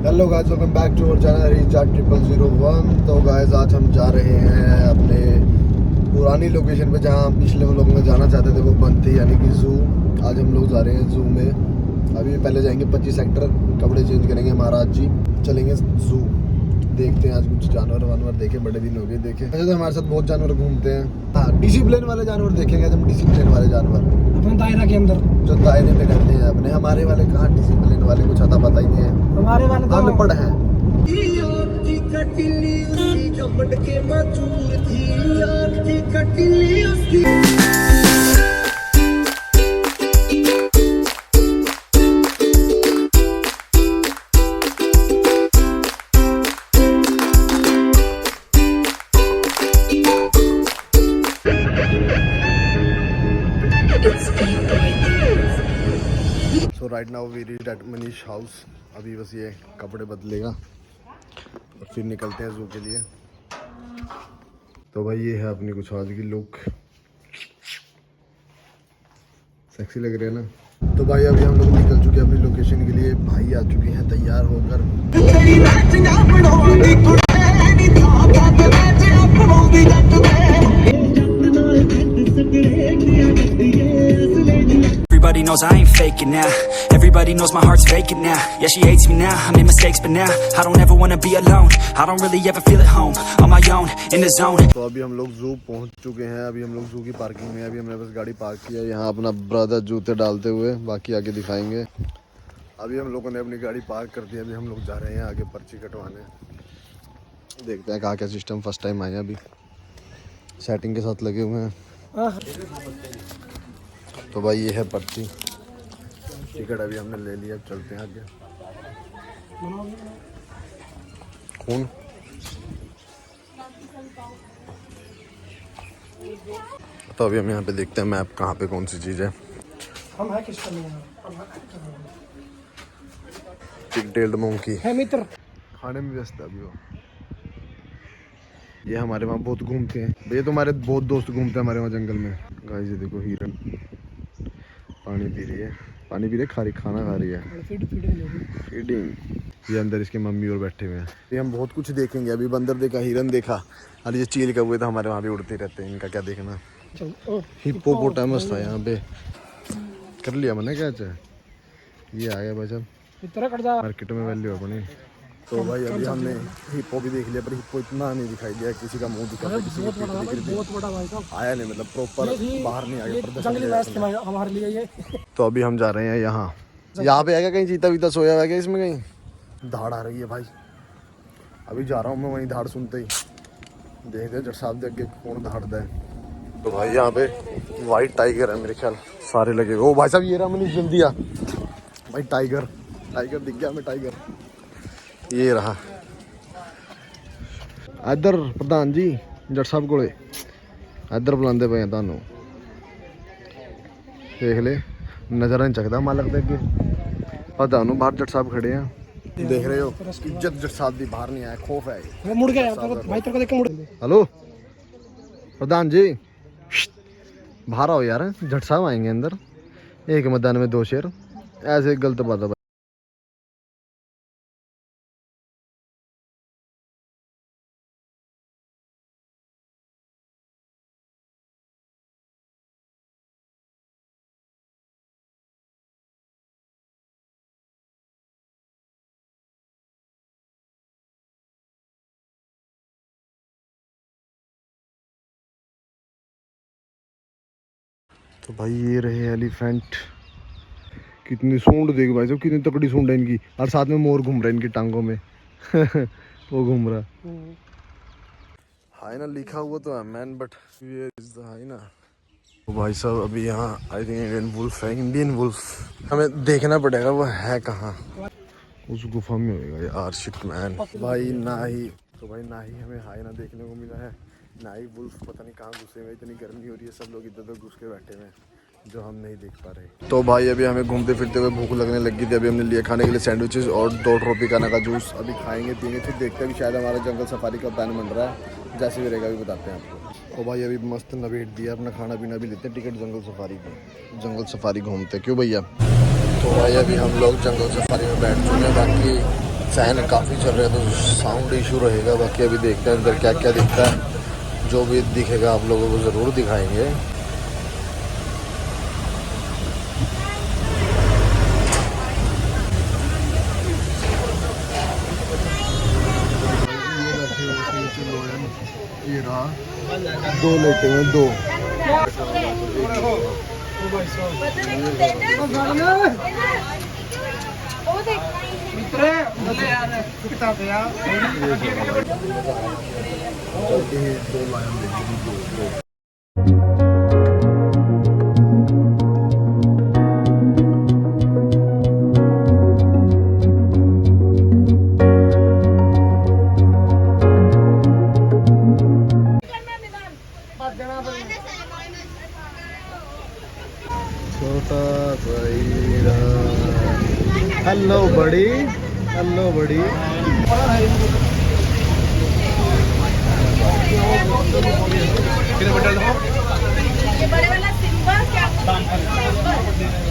Hello guys, welcome back to our channel recharge 0001। तो guys आज हम जा रहे हैं अपने पुरानी लोकेशन पे जहां हम पिछले लोग में जाना चाहते थे, वो बंद थी, यानी कि जू। आज हम लोग जा रहे हैं जू में। अभी पहले जाएंगे 25 सेक्टर, कपड़े चेंज करेंगे महाराज जी, चलेंगे जू। देखते हैं आज कुछ जानवर वानवर देखे, बड़े दिन हो गए देखे। वैसे तो हमारे साथ बहुत जानवर घूमते हैं। हाँ, डिसिप्लिन वाले जानवर देखेंगे आज हम, डिसिप्लिन वाले जानवर अपने दायरा के अंदर जो दायरे में रहते हैं अपने। हमारे वाले कहाँ डिसिप्लिन वाले, कुछ आता पता ही नहीं है। हमारे वाले तो अनपढ़ हैं। So right now we reached at Manish house. अभी बस ये कपड़े बदलेगा और फिर निकलते हैं जू के लिए। तो भाई ये है अपनी कुछ आज की लुक। सेक्सी लग रहे हैं ना। तो भाई अभी हम लोग निकल चुके हैं अपनी लोकेशन के लिए। भाई आ चुके हैं तैयार होकर। Everybody knows I ain't faking now. Everybody knows my heart's vacant now. Yeah, she hates me now. I made mistakes, but now I don't ever wanna be alone. I don't really ever feel at home. On my own, in the zone. तो अभी हम लोग जू पहुंच चुके हैं। अभी हम लोग जू की पार्किंग में। अभी हमने बस गाड़ी पार्क किया है यहाँ अपना ब्रदर जूते डालते हुए, बाकी आगे दिखाएंगे। अभी हम लोगों ने अपनी गाड़ी पार्क कर दी। अभी हम लोग जा रहे हैं आगे पर्ची कटवाने। देखते हैं कहाँ क्या सिस्टम, फर्स्ट टाइम आए हैं, अभी सेटिंग के साथ लगे हुए हैं। तो भाई ये है पर्ची, टिकट अभी हमने ले लिया। अब चलते हैं आगे। कौन तो अभी हम यहाँ पे देखते हैं मैप, कहाँ पे कौन सी चीज़ है। हम है किस में पिग टेल्ड मंकी है मित्र, खाने में व्यस्त है अभी वो। ये हमारे वहाँ बहुत घूमते हैं भैया, तो हमारे बहुत दोस्त घूमते हैं हमारे वहाँ जंगल में। गाइस ये देखो हिरन पानी पी रही है, पानी पी रही है, खा रही, खाना खा रही है, फीडिंग। ये अंदर इसके मम्मी और बैठे हुए हैं। ये हम बहुत कुछ देखेंगे। अभी बंदर देखा, हिरन देखा, और ये चील कौवे तो हमारे वहाँ भी उड़ते रहते हैं। इनका क्या देखना। हिप्पोपोटामस था यहाँ पे, कर लिया मैंने क्या चाहे। ये आ गया भाई साहब, मार्केट में वैल्यू अपनी। तो भाई अभी हमने हिप्पो भी देख लिया, पर हिप्पो इतना नहीं दिखाई दिया। किसी का मुंह दिखा, किसी की पीठ दिख रही, आया नहीं, मतलब प्रॉपर बाहर नहीं आ गया हमारे लिए ये। तो अभी हम जा रहे हैं यहाँ पे आएगा कहीं चीता वीता सोया हुआ क्या इसमें, कहीं धाड़ आ रही है भाई। अभी जा रहा हूँ मैं वहीं, धाड़ सुनते ही देखते जट साहब दे आगे कौन धाड़ता है। तो भाई यहाँ पे वाइट टाइगर है मेरे ख्याल, सारे लगे हुए। ओ भाई साहब ये रहा, मैंने सुन दिया भाई, टाइगर दिख गया हमें, टाइगर ये रहा। इधर प्रधान जी जट साहब को इधर बुलाते पे थानू, देख ले, नजर नहीं चकता मालक दे अगे। पता नहीं बाहर जट साहब खड़े हैं, देख रहे हो। इज्जत जट साहब भी बाहर नहीं आया, खौफ है। मुड़ गया भाई, तेरे को देख के मुड़। हेलो प्रधान जी, बाहर आओ यार, जट साहब आएंगे अंदर। एक मैदान में दो शेर, ऐसे गलत बात है। तो भाई ये रहे एलिफेंट। कितनी सूंड देख भाई साहब, कितनी तकड़ी सूंड है इनकी, और साथ में मोर घूम रहा है इनकी टांगों में। वो घूम रहा हाइना लिखा हुआ तो है man, but where is the hyena. तो भाई साहब अभी यहाँ आई थिंक इंडियन वुल्फ है, इंडियन वुल्फ। हमें देखना पड़ेगा वो है कहाँ। उस गुफा में होएगा यार, शिट मैन भाई। ना ही तो भाई ना ही हमें हाइना देखने को मिला है, ना ही वुल्फ पता नहीं कहाँ घुसे हुए। इतनी गर्मी हो रही है, सब लोग इधर उधर घुस के बैठे हुए हैं, जो हम नहीं देख पा रहे। तो भाई अभी हमें घूमते फिरते हुए भूख लगने लगी थी। अभी हमने लिए खाने के लिए सैंडविचेस और 2 ट्रोपिकाना का जूस। अभी खाएंगे पियेंगे, फिर देखते हैं कि शायद हमारा जंगल सफारी का प्लान बन रहा है। जैसे भी रहेगा अभी बताते हैं आपको। तो भाई अभी मस्त नवेट दिया, अपना खाना पीना भी लेते हैं, टिकट जंगल सफारी की। जंगल सफारी घूमते क्यों भैया। तो भाई अभी हम लोग जंगल सफारी में बैठ चुके हैं। बाकी फैन काफ़ी चल रहे हैं तो साउंड इशू रहेगा। बाकी अभी देखते हैं अंदर क्या क्या दिखता है, जो भी दिखेगा आप लोगों को ज़रूर दिखाएंगे। ये रहा, 2 लेटे हुए 2। छोटा हेलो बड़ी, हेलो बड़ी।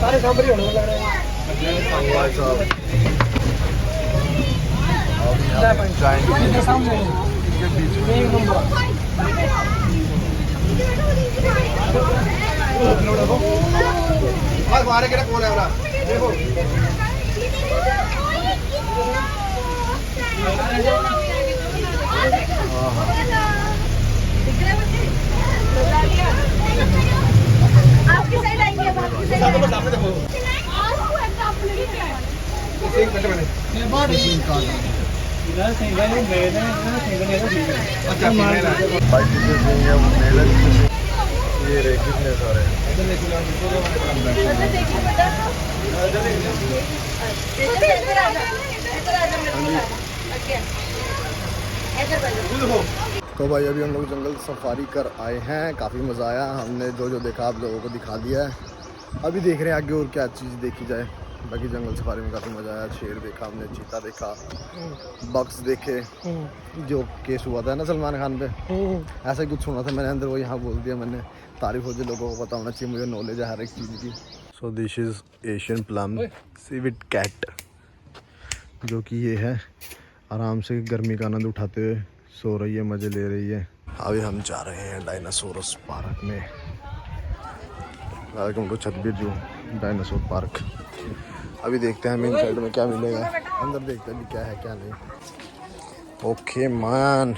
सारे सांभर ही होने लग रहे हैं। आपकी साइड आएंगे, अब आपकी साइड ये रहे कितने सारे। तो भाई अभी हम लोग जंगल सफारी कर आए हैं, काफ़ी मज़ा आया। हमने जो जो देखा आप लोगों को दिखा दिया है। अभी देख रहे हैं आगे और क्या चीज़ देखी जाए। बाकी जंगल सफारी में काफ़ी मज़ा आया। शेर देखा हमने, चीता देखा, बग्स देखे। जो केस हुआ था ना सलमान खान पे, ऐसा ही कुछ सुना था मैंने अंदर, वो यहाँ बोल दिया मैंने। तारीफ होती, लोगों को पता होना चाहिए, मुझे नॉलेज है हर एक चीज़ की। So this is Asian palm civet cat, जो कि ये है आराम से गर्मी का आनंद उठाते हुए सो रही है, मज़े ले रही है। अभी हम जा रहे हैं डायनासोरस पार्क में। वेलकम टू छतबीर जू डायनासोर पार्क। अभी देखते हैं मेन साइड में क्या मिलेगा, अंदर देखते हैं भी क्या है क्या नहीं। ओके मैन,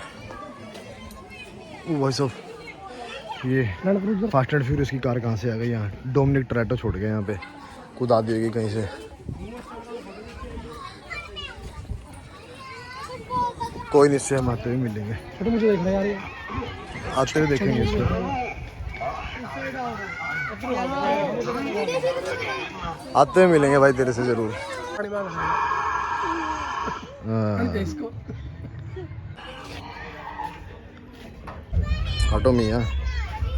वॉइस ऑफ ये फास्ट एंड फ्यूरियस की कार कहाँ से आ गई यहाँ। डोमिनिक टोरेटो छोड़ गए यहाँ पे, कूदा दी होगी कहीं से। कोई नहीं, इससे हम आते हुए मिलेंगे। छोटे मुझे देखना यार, ये आते हुए देखेंगे इसको। आते हुए मिलेंगे भाई तेरे से जरूर। इसको ऑटो मियाँ,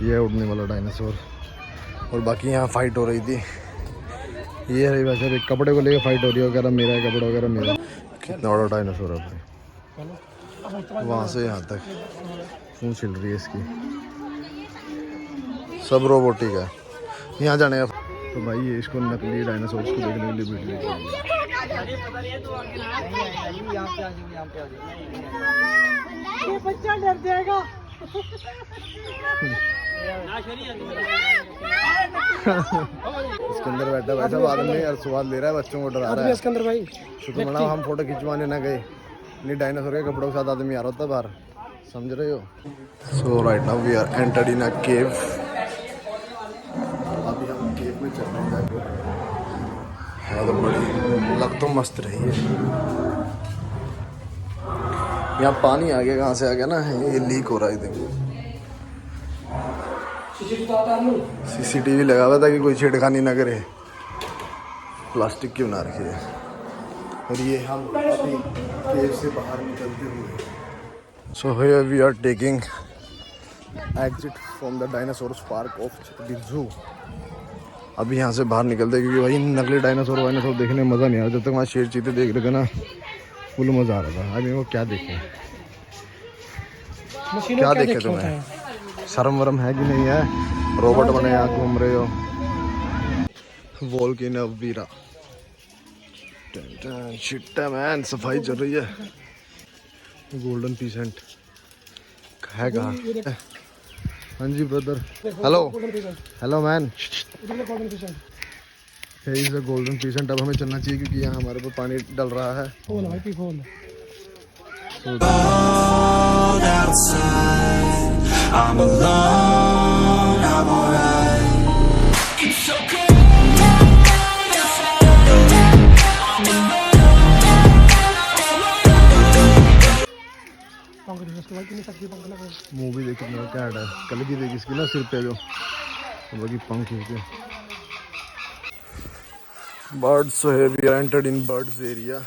ये है उड़ने वाला डायनासोर। और बाकी यहाँ फाइट हो रही थी। ये है वैसे एक कपड़े को लेकर फाइट हो रही है, वगैरह मेरा है, कपड़ा वगैरह मेरा। कितना बड़ा डायनासोर है भाई, वहाँ से यहाँ तक पूंछ हिल रही है इसकी। सब रोबोटिक है। यहाँ जाने का तो भाई ये इसको नकली डायनासोर को देखने के लिए वीडियो ये बच्चा डर जाएगा। इसके अंदर बैठा वैसा आदमी और स्वाद ले रहा है, बच्चों को डरा रहा है इसके अंदर भाई। शुक्र मना हम फोटो खिंचवाने ना गए, नहीं डायनासोर के कपड़ों के साथ आदमी आ रहा होता बाहर, समझ रहे हो। So right now we are entered in a cave. अभी हम केव में चल रहे हैं जाके। है तो बड़ी, लग तो मस्त रही है। यहाँ पानी आ गया, कहाँ से आ गया ना, ये लीक हो रहा है। देखो CCTV लगा हुआ था कि कोई छेड़खानी ना करे, प्लास्टिक क्यों ना रखी है। और ये हम अभी केव से बाहर निकलते हुए, so here we are taking exit from the dinosaurs park of Chhatbir zoo. अभी यहाँ से बाहर निकलते क्योंकि भाई नकली डायनासोर वायनासोर देखने में मज़ा नहीं आ रहा। जब तक वहाँ शेर चीते देख रहे थे ना, फुल मज़ा आ रहा था। अभी वो क्या देखे, क्या देखे तुम्हें, शर्म वरम है कि नहीं है। रोबोट बने यहाँ घूम रहे हो। वोल्केनो वीरा शिट्टा मैन, सफाई चल रही है। गोल्डन पीसेंट है कहाँ? हाँ जी brother, hello hello man, is the golden pheasant. अब हमें चलना चाहिए क्योंकि यहाँ हमारे पर पानी डल रहा है। I'm alone, I'm alright. It's okay. Movie देखी मैं क्या है, कल की देखी इसकी ना सिर पे जो बाकी पंख के बर्ड्स। सो है we are entered in birds area.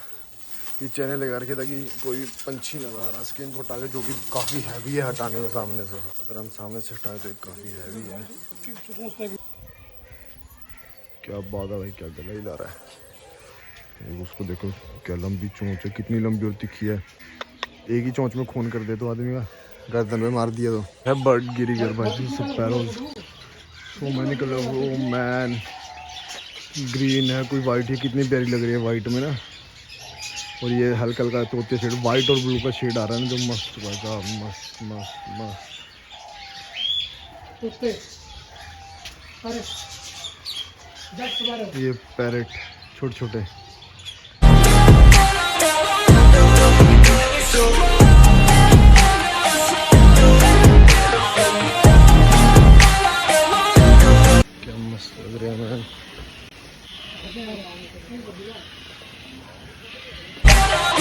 ये चैनल लगा रखे ताकि कोई पंछी ना बाहर आ सके इनको हटा के, जो कि काफ़ी हैवी है हटाने में सामने से। अगर हम सामने से हटाएं तो ये काफ़ी हैवी है। क्या बात है भाई, क्या गला ही ला रहा है। उसको देखो क्या लंबी चोंच है, कितनी लंबी और तिखी है। एक ही चोंच में खून कर दे तो आदमी का, गर्दन में मार दिया तो है। बर्ड गिरी गर भाई, स्पैरोज। सो मैंने कल ओ मैन, ग्रीन है कोई वाइट है, कितनी प्यारी लग रही है वाइट में ना। और ये हल्का हल्का तोते शेड, वाइट और ब्लू का शेड आ रहा है ना, जो मस्त भाई साहब, मस्त मस्त मस्त। ये पैरेट छोटे छोटे। क्या मस्त लग रहे हैं man.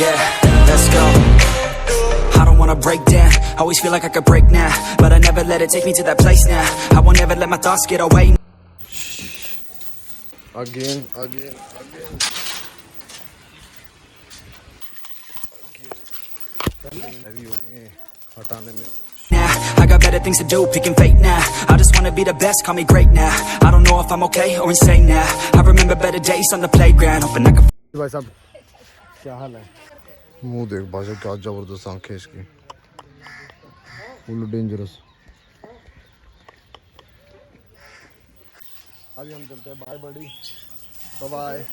Yeah, let's go. I don't wanna break down. Always feel like I could break now, but I never let it take me to that place now. I won't ever let my thoughts get away. Again. Heavy हो गए हटाने में। Now, I got better things to do, picking fate now. I just wanna be the best, call me great now. I don't know if I'm okay or insane now. I remember better days on the playground, hoping I could. भाई साहब क्या हाल है? मुंह देख भाई साहब, क्या जबरदस्त आंखें इसकी, फुल डेंजरस। अभी हम चलते हैं। बाय बड़ी, बाय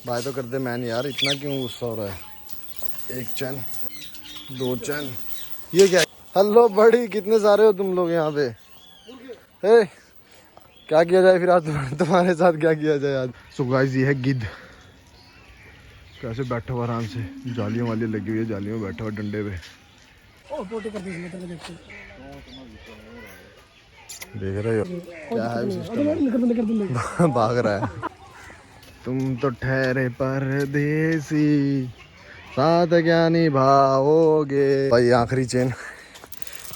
बाय तो करते मैन यार, इतना क्यों गुस्सा हो रहा है? एक चैन, दो चैन, ये क्या? हेलो बड़ी, कितने सारे हो तुम लोग यहाँ पे? हे क्या किया जाए फिर आज तुम्हारे साथ, क्या किया जाए आज? सो गाइस ये है गिद्ध, कैसे बैठा हुआ आराम से, जालियों वाली लगी हुई है, जालियों में बैठा हुआ डंडे पे। देख रहे हो क्या है सिस्टम? भाग रहा है। तुम तो ठहरे परदेसी, साथ क्या निभाओगे। भाई आखिरी चेन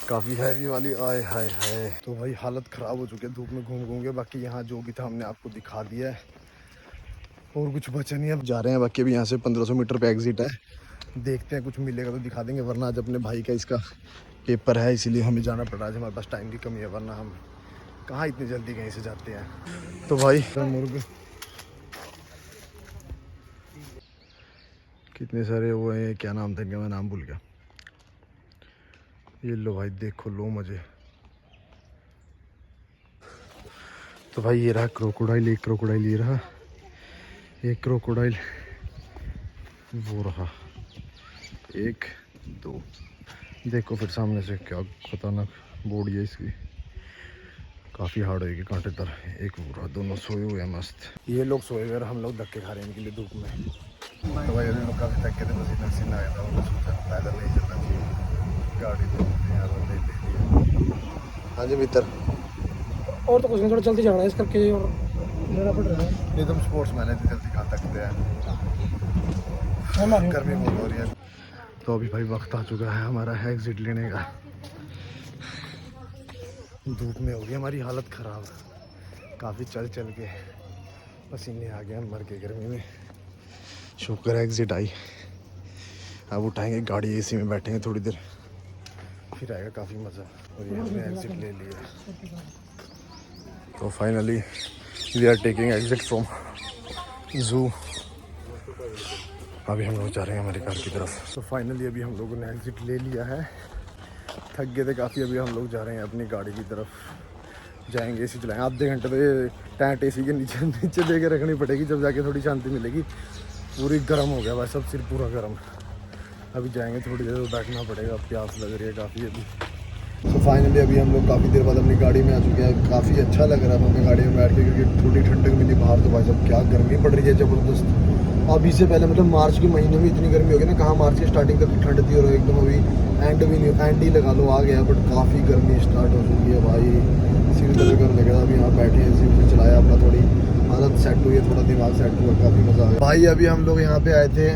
काफ़ी हैवी वाली, आए हाय हाय। तो भाई हालत ख़राब हो चुकी है धूप में घूम घूम के। बाकी यहाँ जो भी था हमने आपको दिखा दिया है, और कुछ बचा नहीं। अब जा रहे हैं, बाकी अभी यहाँ से 1500 मीटर पे एग्जिट है। देखते हैं कुछ मिलेगा तो दिखा देंगे, वरना आज अपने भाई का इसका पेपर है, इसीलिए हमें जाना पड़ रहा है। हमारे पास टाइम की कमी है, वरना हम कहाँ इतनी जल्दी कहीं से जाते हैं। तो भाई मुर्ग कितने सारे वो हैं, क्या नाम था इनका, मैं नाम भूल गया। ये लो भाई देखो, लो मजे। तो भाई ये रहा क्रोकोडाइल, एक क्रोकोडाइल ये रहा, एक क्रोकोडाइल वो रहा, एक दो। देखो फिर सामने से क्या खतरनाक बॉडी है इसकी, काफ़ी हार्ड होगी कांटेदार। एक वो रहा, दोनों सोए हुए हैं मस्त। ये लोग सोए हुए और हम लोग धक्के खा रहे हैं इनके लिए धूप में। तो भाई अभी लोग काफ़ी थके थे, पसीना पसीना आया था, उन्होंने सोचा पैदल नहीं चलना चाहिए, गाड़ी तो यार ले लिया। हाँ जी मित्र, और तो कुछ नहीं, थोड़ा जल्दी जाना है इस करके और लेना पड़ रहा है। नहीं तुम स्पोर्ट्स मैन है, जल्दी कहाँ थकते हैं, गर्मी बहुत हो रही है। तो अभी भाई वक्त आ चुका है हमारा एग्जिट लेने का। धूप में हो गई हमारी हालत ख़राब, काफ़ी चल के पसीने आ गए, मर के गर्मी में। शुक्र है एग्जिट आई। अब उठाएंगे गाड़ी, एसी में बैठेंगे थोड़ी देर, फिर आएगा काफ़ी मज़ा। और ये हमने एग्जिट ले लिया। तो finally we are taking exit from zoo. अभी हम लोग जा रहे हैं हमारी कार की तरफ। तो फाइनली अभी हम लोगों ने एग्जिट ले लिया है, थक गए थे काफ़ी। अभी हम लोग जा रहे हैं अपनी गाड़ी की तरफ, जाएंगे एसी चलाएंगे। आधे घंटे तो ये टैंट एसी के नीचे दे के रखनी पड़ेगी, जब जाके थोड़ी शांति मिलेगी। पूरी गर्म हो गया भाई सब, सिर पूरा गर्म। अभी जाएंगे थोड़ी देर बैठना पड़ेगा, प्यास लग रही है काफ़ी अभी। तो फाइनली अभी हम लोग काफ़ी देर बाद अपनी गाड़ी में आ चुके हैं। काफ़ी अच्छा लग रहा है हमें गाड़ी में बैठ के, क्योंकि थोड़ी ठंडक मिली बाहर। तो भाई साहब क्या गर्मी पड़ रही है ज़बरदस्त। अभी से पहले मतलब मार्च के महीने में इतनी गर्मी होगी ना, कहाँ मार्च की स्टार्टिंग तक ठंड थी, और एकदम अभी एंड भी नहीं, एंड ही लगा लो आ गया, बट काफ़ी गर्मी स्टार्ट हो चुकी है भाई। सिर दर्द करने लगा। अभी यहाँ बैठे हैं, सिर से चलाया अपना, थोड़ी आदत सेट हुई है, थोड़ा दिमाग सेट हुआ, काफ़ी मज़ा आ गया भाई। अभी हम लोग यहाँ पे आए थे,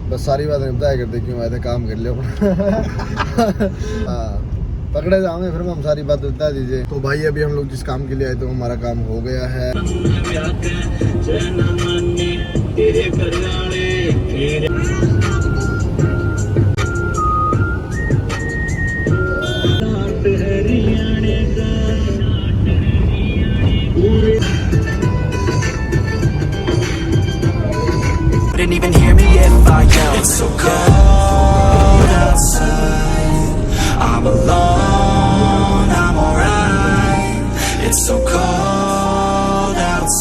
बस सारी बात नहीं बताया करते क्यों आए थे, काम कर लिया हाँ, पकड़े जाओगे फिर हम सारी बात बता दीजिए। तो भाई अभी हम लोग जिस काम के लिए आए थे हमारा काम हो गया है। Couldn't even hear me if I yelled. It's so cold outside, I'm alone, I'm alright. It's so